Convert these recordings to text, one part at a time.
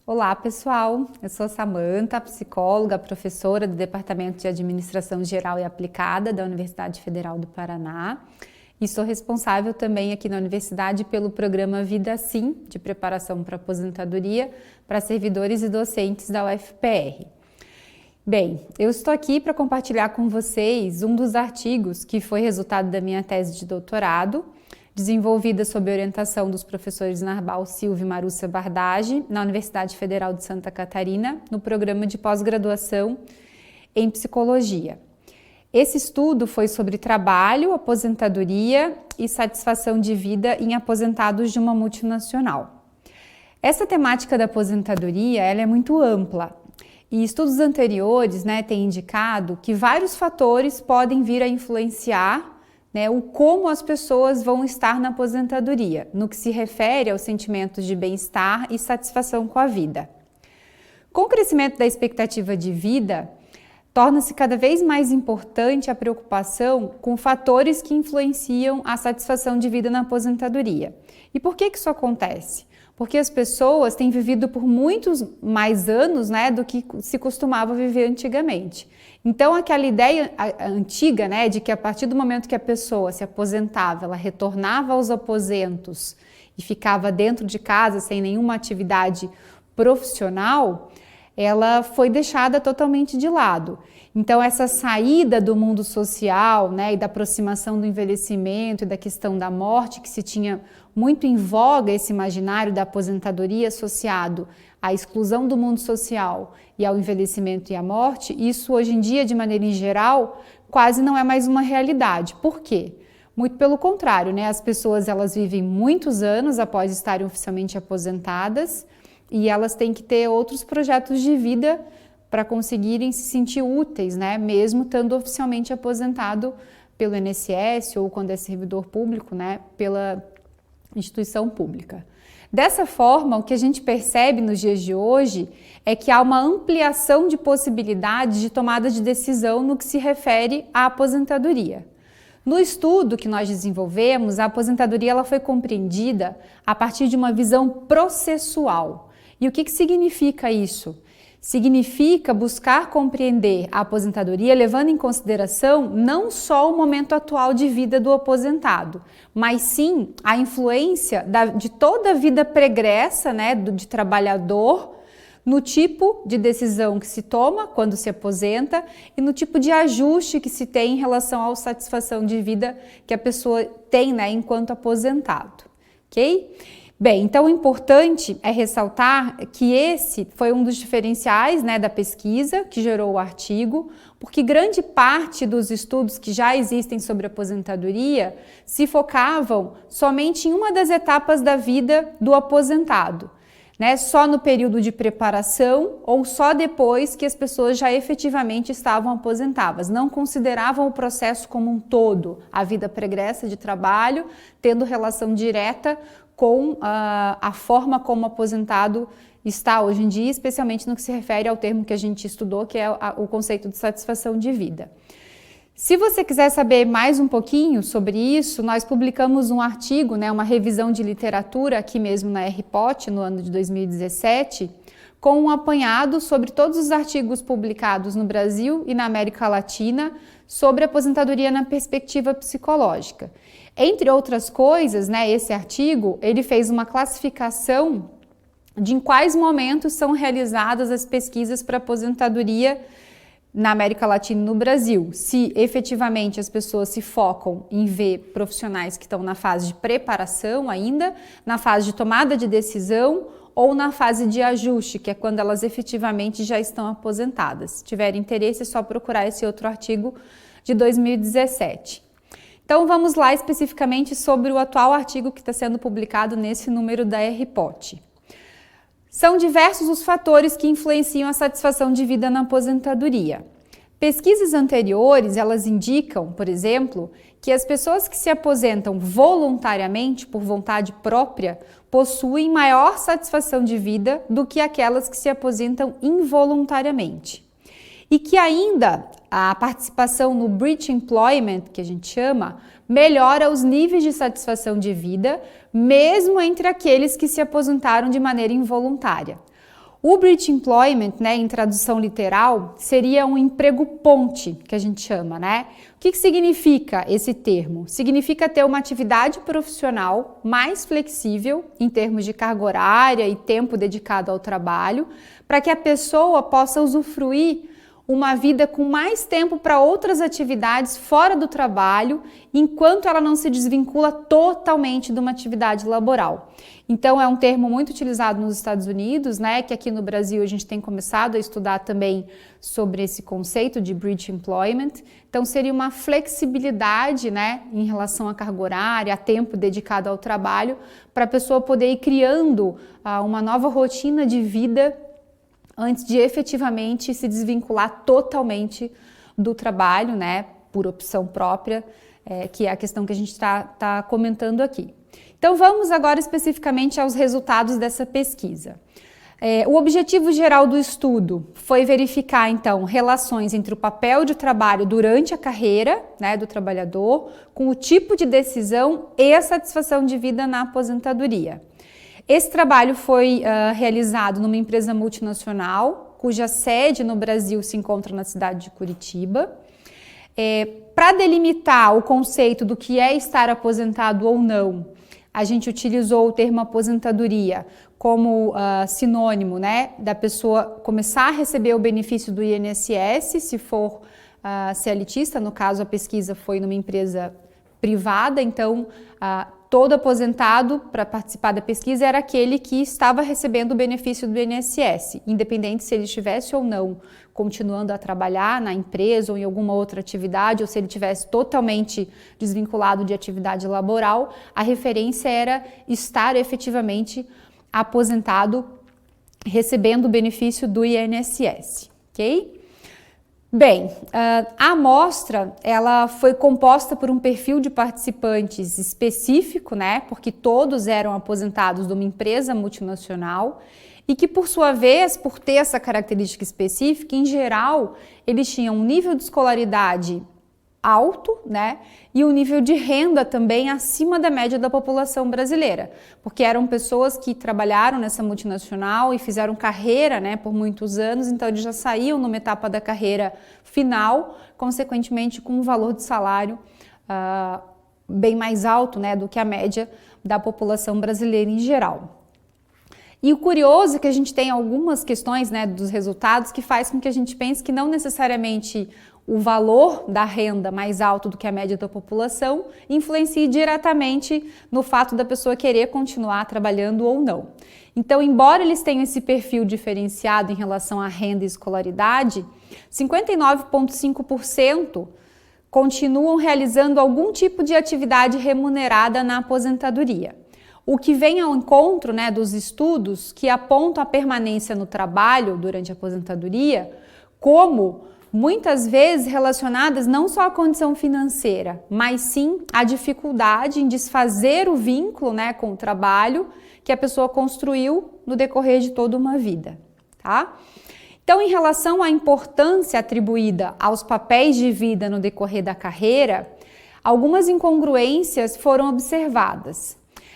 Olá, pessoal. Eu sou Samanta, psicóloga, professora do Departamento de Administração Geral e Aplicada da Universidade Federal do Paraná e sou responsável também aqui na universidade pelo programa Vida Sim, de preparação para aposentadoria para servidores e docentes da UFPR. Bem, eu estou aqui para compartilhar com vocês um dos artigos que foi resultado da minha tese de doutorado, desenvolvida sob orientação dos professores Narbal Silva e Marúcia Bardagi, na Universidade Federal de Santa Catarina, no programa de pós-graduação em psicologia. Esse estudo foi sobre trabalho, aposentadoria e satisfação de vida em aposentados de uma multinacional. Essa temática da aposentadoria ela é muito ampla e estudos anteriores têm indicado que vários fatores podem vir a influenciar o como as pessoas vão estar na aposentadoria, no que se refere aos sentimentos de bem-estar e satisfação com a vida. Com o crescimento da expectativa de vida, torna-se cada vez mais importante a preocupação com fatores que influenciam a satisfação de vida na aposentadoria. E por que isso acontece? Porque as pessoas têm vivido por muitos mais anos do que se costumava viver antigamente. Então, aquela ideia antiga de que a partir do momento que a pessoa se aposentava, ela retornava aos aposentos e ficava dentro de casa sem nenhuma atividade profissional, ela foi deixada totalmente de lado. Então, essa saída do mundo social e da aproximação do envelhecimento e da questão da morte, que se tinha muito em voga esse imaginário da aposentadoria associado à exclusão do mundo social e ao envelhecimento e à morte, isso hoje em dia, de maneira em geral, quase não é mais uma realidade. Por quê? Muito pelo contrário, as pessoas elas vivem muitos anos após estarem oficialmente aposentadas e elas têm que ter outros projetos de vida para conseguirem se sentir úteis, mesmo estando oficialmente aposentado pelo INSS ou quando é servidor público, pela instituição pública. Dessa forma, o que a gente percebe nos dias de hoje é que há uma ampliação de possibilidades de tomada de decisão no que se refere à aposentadoria. No estudo que nós desenvolvemos, a aposentadoria ela foi compreendida a partir de uma visão processual. E o que significa isso? Significa buscar compreender a aposentadoria levando em consideração não só o momento atual de vida do aposentado, mas sim a influência de toda a vida pregressa de trabalhador no tipo de decisão que se toma quando se aposenta e no tipo de ajuste que se tem em relação à satisfação de vida que a pessoa tem enquanto aposentado, ok? Bem, então o importante é ressaltar que esse foi um dos diferenciais da pesquisa que gerou o artigo, porque grande parte dos estudos que já existem sobre aposentadoria se focavam somente em uma das etapas da vida do aposentado, só no período de preparação ou só depois que as pessoas já efetivamente estavam aposentadas, não consideravam o processo como um todo, a vida pregressa de trabalho, tendo relação direta com a forma como o aposentado está hoje em dia, especialmente no que se refere ao termo que a gente estudou, que é o conceito de satisfação de vida. Se você quiser saber mais um pouquinho sobre isso, nós publicamos um artigo, uma revisão de literatura aqui mesmo na RPOT, no ano de 2017, com um apanhado sobre todos os artigos publicados no Brasil e na América Latina sobre aposentadoria na perspectiva psicológica. Entre outras coisas, esse artigo ele fez uma classificação de em quais momentos são realizadas as pesquisas para aposentadoria na América Latina e no Brasil. Se efetivamente as pessoas se focam em ver profissionais que estão na fase de preparação ainda, na fase de tomada de decisão ou na fase de ajuste, que é quando elas efetivamente já estão aposentadas. Se tiver interesse, é só procurar esse outro artigo de 2017. Então vamos lá especificamente sobre o atual artigo que está sendo publicado nesse número da RPOT. São diversos os fatores que influenciam a satisfação de vida na aposentadoria. Pesquisas anteriores, elas indicam, por exemplo, que as pessoas que se aposentam voluntariamente, por vontade própria, possuem maior satisfação de vida do que aquelas que se aposentam involuntariamente. E que ainda a participação no Bridge Employment, que a gente chama, melhora os níveis de satisfação de vida, mesmo entre aqueles que se aposentaram de maneira involuntária. O Bridge Employment, né, em tradução literal, seria um emprego ponte, que a gente chama, né? O que significa esse termo? Significa ter uma atividade profissional mais flexível em termos de carga horária e tempo dedicado ao trabalho, para que a pessoa possa usufruir uma vida com mais tempo para outras atividades fora do trabalho, enquanto ela não se desvincula totalmente de uma atividade laboral. Então é um termo muito utilizado nos Estados Unidos, né, que aqui no Brasil a gente tem começado a estudar também sobre esse conceito de Bridge Employment. Então seria uma flexibilidade, né, em relação à carga horária, a tempo dedicado ao trabalho, para a pessoa poder ir criando uma nova rotina de vida antes de efetivamente se desvincular totalmente do trabalho, né, por opção própria, que é a questão que a gente está comentando aqui. Então vamos agora especificamente aos resultados dessa pesquisa. O objetivo geral do estudo foi verificar, então, relações entre o papel de trabalho durante a carreira, né, do trabalhador, com o tipo de decisão e a satisfação de vida na aposentadoria. Esse trabalho foi realizado numa empresa multinacional, cuja sede no Brasil se encontra na cidade de Curitiba. Para delimitar o conceito do que é estar aposentado ou não, a gente utilizou o termo aposentadoria como sinônimo, né, da pessoa começar a receber o benefício do INSS, se for CLTista, no caso a pesquisa foi numa empresa privada, então todo aposentado para participar da pesquisa era aquele que estava recebendo o benefício do INSS, independente se ele estivesse ou não continuando a trabalhar na empresa ou em alguma outra atividade, ou se ele estivesse totalmente desvinculado de atividade laboral, a referência era estar efetivamente aposentado, recebendo o benefício do INSS, ok? Bem, a amostra ela foi composta por um perfil de participantes específico, né, porque todos eram aposentados de uma empresa multinacional e que, por sua vez, por ter essa característica específica, em geral, eles tinham um nível de escolaridade alto, né, e um nível de renda também acima da média da população brasileira, porque eram pessoas que trabalharam nessa multinacional e fizeram carreira, né, por muitos anos, então eles já saíam numa etapa da carreira final, consequentemente com um valor de salário bem mais alto, né, do que a média da população brasileira em geral. E o curioso é que a gente tem algumas questões, né, dos resultados que faz com que a gente pense que não necessariamente o valor da renda mais alto do que a média da população influencia diretamente no fato da pessoa querer continuar trabalhando ou não. Então, embora eles tenham esse perfil diferenciado em relação à renda e escolaridade, 59,5% continuam realizando algum tipo de atividade remunerada na aposentadoria. O que vem ao encontro, né, dos estudos que apontam a permanência no trabalho durante a aposentadoria como muitas vezes relacionadas não só à condição financeira, mas sim à dificuldade em desfazer o vínculo, né, com o trabalho que a pessoa construiu no decorrer de toda uma vida, tá? Então, em relação à importância atribuída aos papéis de vida no decorrer da carreira, algumas incongruências foram observadas.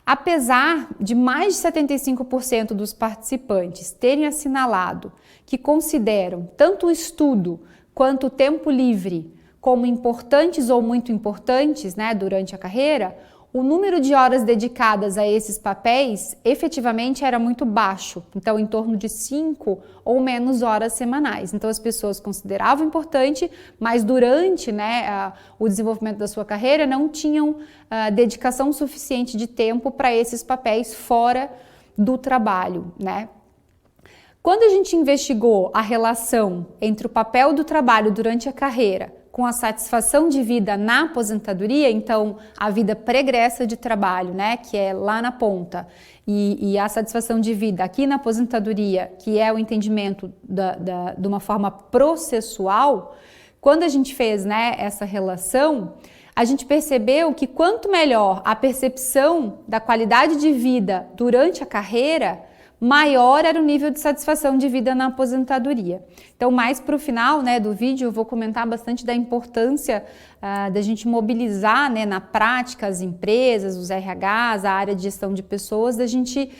Apesar de mais de 75% dos participantes terem assinalado que consideram tanto o estudo quanto o tempo livre como importantes ou muito importantes, né, durante a carreira, o número de horas dedicadas a esses papéis efetivamente era muito baixo, então em torno de 5 ou menos horas semanais. Então as pessoas consideravam importante, mas durante, né, o desenvolvimento da sua carreira não tinham dedicação suficiente de tempo para esses papéis fora do trabalho, né? Quando a gente investigou a relação entre o papel do trabalho durante a carreira com a satisfação de vida na aposentadoria, então a vida pregressa de trabalho, né, que é lá na ponta, e a satisfação de vida aqui na aposentadoria, que é o entendimento de uma forma processual, quando a gente fez, né, essa relação, a gente percebeu que quanto melhor a percepção da qualidade de vida durante a carreira, maior era o nível de satisfação de vida na aposentadoria. Então, mais para o final, né, do vídeo, eu vou comentar bastante da importância da gente mobilizar, né, na prática as empresas, os RHs, a área de gestão de pessoas, da gente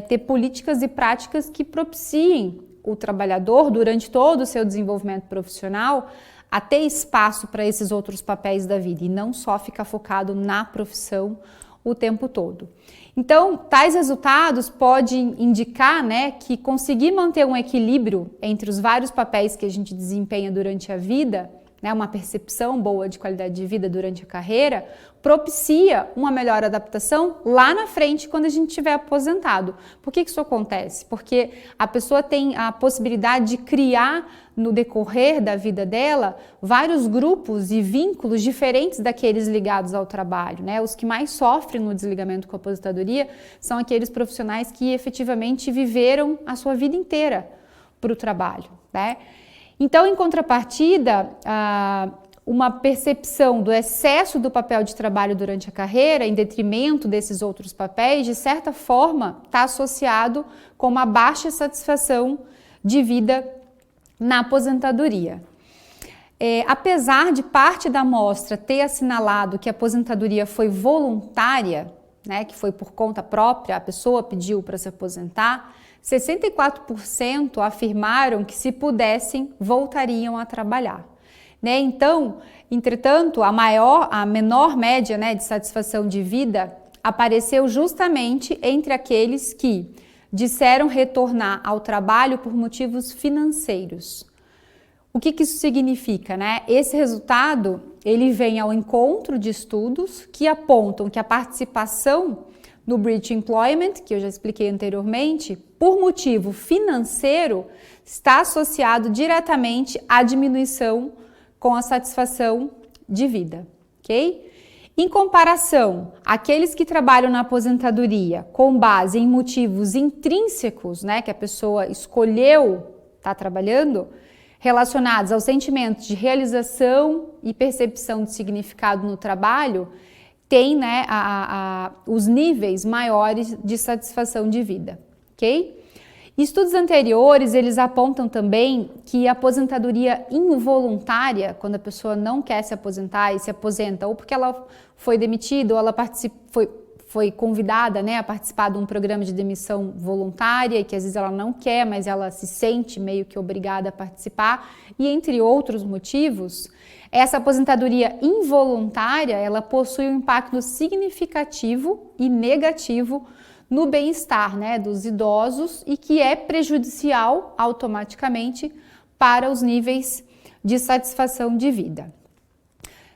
ter políticas e práticas que propiciem o trabalhador, durante todo o seu desenvolvimento profissional, a ter espaço para esses outros papéis da vida e não só ficar focado na profissão o tempo todo. Então, tais resultados podem indicar, né, que conseguir manter um equilíbrio entre os vários papéis que a gente desempenha durante a vida, né, uma percepção boa de qualidade de vida durante a carreira, propicia uma melhor adaptação lá na frente quando a gente estiver aposentado. Por que isso acontece? Porque a pessoa tem a possibilidade de criar no decorrer da vida dela vários grupos e vínculos diferentes daqueles ligados ao trabalho, né? Os que mais sofrem no desligamento com a aposentadoria são aqueles profissionais que efetivamente viveram a sua vida inteira para o trabalho, né? Então, em contrapartida, uma percepção do excesso do papel de trabalho durante a carreira, em detrimento desses outros papéis, de certa forma, está associado com uma baixa satisfação de vida na aposentadoria. Apesar de parte da amostra ter assinalado que a aposentadoria foi voluntária, né, que foi por conta própria, a pessoa pediu para se aposentar, 64% afirmaram que, se pudessem, voltariam a trabalhar. Né? Então, entretanto, a menor média, né, de satisfação de vida apareceu justamente entre aqueles que disseram retornar ao trabalho por motivos financeiros. O que isso significa, né? Esse resultado, ele vem ao encontro de estudos que apontam que a participação no Bridge Employment, que eu já expliquei anteriormente, por motivo financeiro, está associado diretamente à diminuição com a satisfação de vida, ok? Em comparação, aqueles que trabalham na aposentadoria com base em motivos intrínsecos, né, que a pessoa escolheu estar trabalhando, relacionados aos sentimentos de realização e percepção de significado no trabalho, tem, né, os níveis maiores de satisfação de vida, ok? Estudos anteriores, eles apontam também que a aposentadoria involuntária, quando a pessoa não quer se aposentar e se aposenta, ou porque ela foi demitida, ou ela foi convidada, né, a participar de um programa de demissão voluntária, e que às vezes ela não quer, mas ela se sente meio que obrigada a participar, e entre outros motivos, essa aposentadoria involuntária, ela possui um impacto significativo e negativo no bem-estar, né, dos idosos, e que é prejudicial automaticamente para os níveis de satisfação de vida.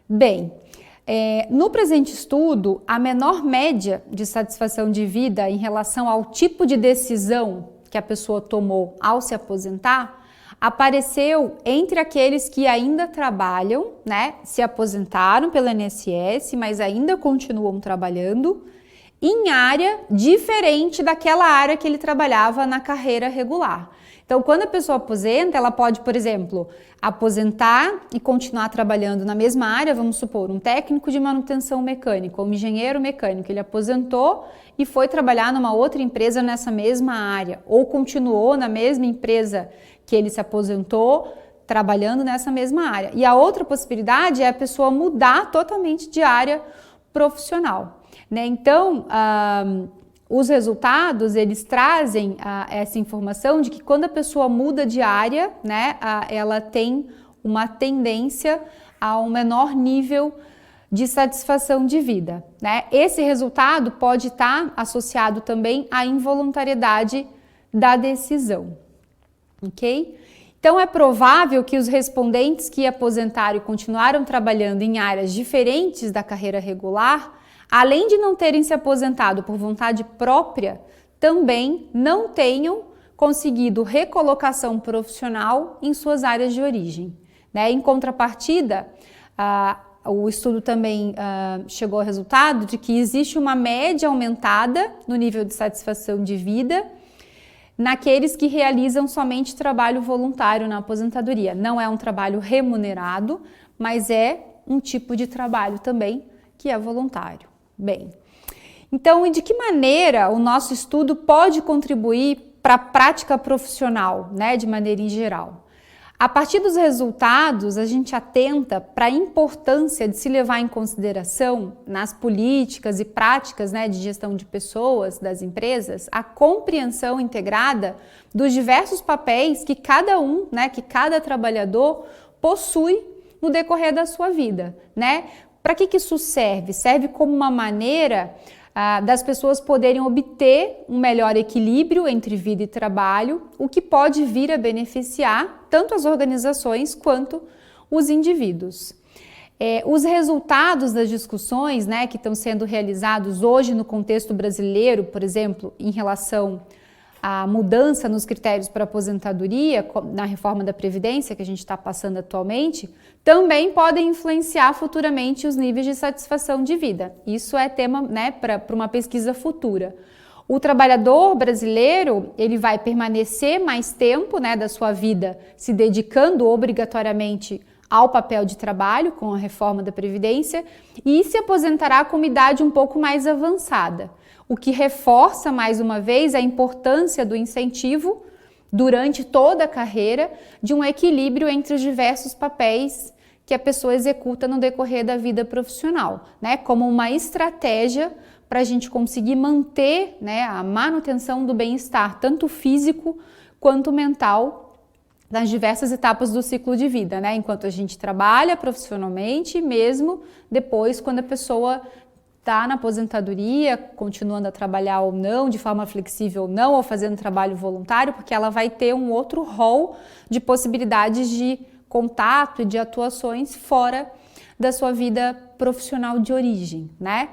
Bem, no presente estudo, a menor média de satisfação de vida em relação ao tipo de decisão que a pessoa tomou ao se aposentar apareceu entre aqueles que ainda trabalham, né, se aposentaram pelo INSS, mas ainda continuam trabalhando, em área diferente daquela área que ele trabalhava na carreira regular. Então, quando a pessoa aposenta, ela pode, por exemplo, aposentar e continuar trabalhando na mesma área, vamos supor, um técnico de manutenção mecânica, ou um engenheiro mecânico, ele aposentou e foi trabalhar numa outra empresa nessa mesma área, ou continuou na mesma empresa que ele se aposentou, trabalhando nessa mesma área. E a outra possibilidade é a pessoa mudar totalmente de área profissional. Né? Então, os resultados, eles trazem essa informação de que quando a pessoa muda de área, né, ela tem uma tendência a um menor nível de satisfação de vida. Né? Esse resultado pode estar associado também à involuntariedade da decisão. Ok? Então, é provável que os respondentes que aposentaram e continuaram trabalhando em áreas diferentes da carreira regular, além de não terem se aposentado por vontade própria, também não tenham conseguido recolocação profissional em suas áreas de origem. Né? Em contrapartida, o estudo também chegou ao resultado de que existe uma média aumentada no nível de satisfação de vida naqueles que realizam somente trabalho voluntário na aposentadoria. Não é um trabalho remunerado, mas é um tipo de trabalho também que é voluntário. Bem, então, de que maneira o nosso estudo pode contribuir para a prática profissional, né, de maneira em geral. A partir dos resultados, a gente atenta para a importância de se levar em consideração nas políticas e práticas, né, de gestão de pessoas das empresas, a compreensão integrada dos diversos papéis que cada um, né, que cada trabalhador possui no decorrer da sua vida, né? Para que isso serve? Serve como uma maneira das pessoas poderem obter um melhor equilíbrio entre vida e trabalho, o que pode vir a beneficiar tanto as organizações quanto os indivíduos. Os resultados das discussões, né, que estão sendo realizados hoje no contexto brasileiro, por exemplo, em relação à mudança nos critérios para aposentadoria, na reforma da Previdência que a gente está passando atualmente, também podem influenciar futuramente os níveis de satisfação de vida. Isso é tema, né, para uma pesquisa futura. O trabalhador brasileiro, ele vai permanecer mais tempo, né, da sua vida se dedicando obrigatoriamente ao papel de trabalho com a reforma da Previdência e se aposentará com uma idade um pouco mais avançada, o que reforça mais uma vez a importância do incentivo durante toda a carreira de um equilíbrio entre os diversos papéis que a pessoa executa no decorrer da vida profissional, né, como uma estratégia para a gente conseguir manter, né, a manutenção do bem-estar, tanto físico quanto mental, nas diversas etapas do ciclo de vida, né, enquanto a gente trabalha profissionalmente, mesmo depois quando a pessoa está na aposentadoria, continuando a trabalhar ou não, de forma flexível ou não, ou fazendo trabalho voluntário, porque ela vai ter um outro rol de possibilidades de contato e de atuações fora da sua vida profissional de origem, né?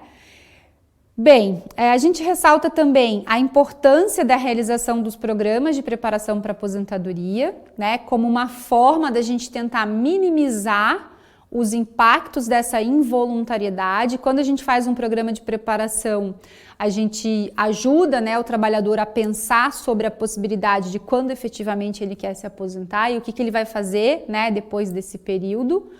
Bem, a gente ressalta também a importância da realização dos programas de preparação para aposentadoria, né, como uma forma da gente tentar minimizar os impactos dessa involuntariedade. Quando a gente faz um programa de preparação, a gente ajuda, né, o trabalhador a pensar sobre a possibilidade de quando efetivamente ele quer se aposentar e o que ele vai fazer, né, depois desse período.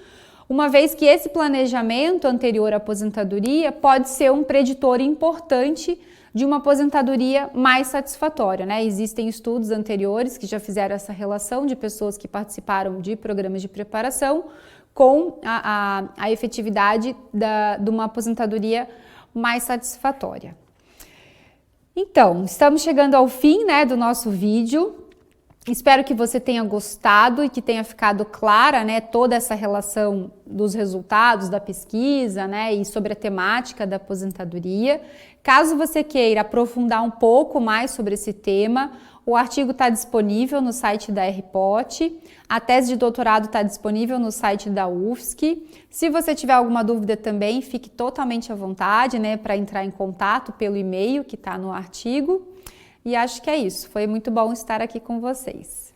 Uma vez que esse planejamento anterior à aposentadoria pode ser um preditor importante de uma aposentadoria mais satisfatória, né? Existem estudos anteriores que já fizeram essa relação de pessoas que participaram de programas de preparação com a efetividade de uma aposentadoria mais satisfatória. Então, estamos chegando ao fim, né, do nosso vídeo. Espero que você tenha gostado e que tenha ficado clara, né, toda essa relação dos resultados da pesquisa, né, e sobre a temática da aposentadoria. Caso você queira aprofundar um pouco mais sobre esse tema, o artigo está disponível no site da RPOT, a tese de doutorado está disponível no site da UFSC. Se você tiver alguma dúvida também, fique totalmente à vontade, né, para entrar em contato pelo e-mail que está no artigo. E acho que é isso. Foi muito bom estar aqui com vocês.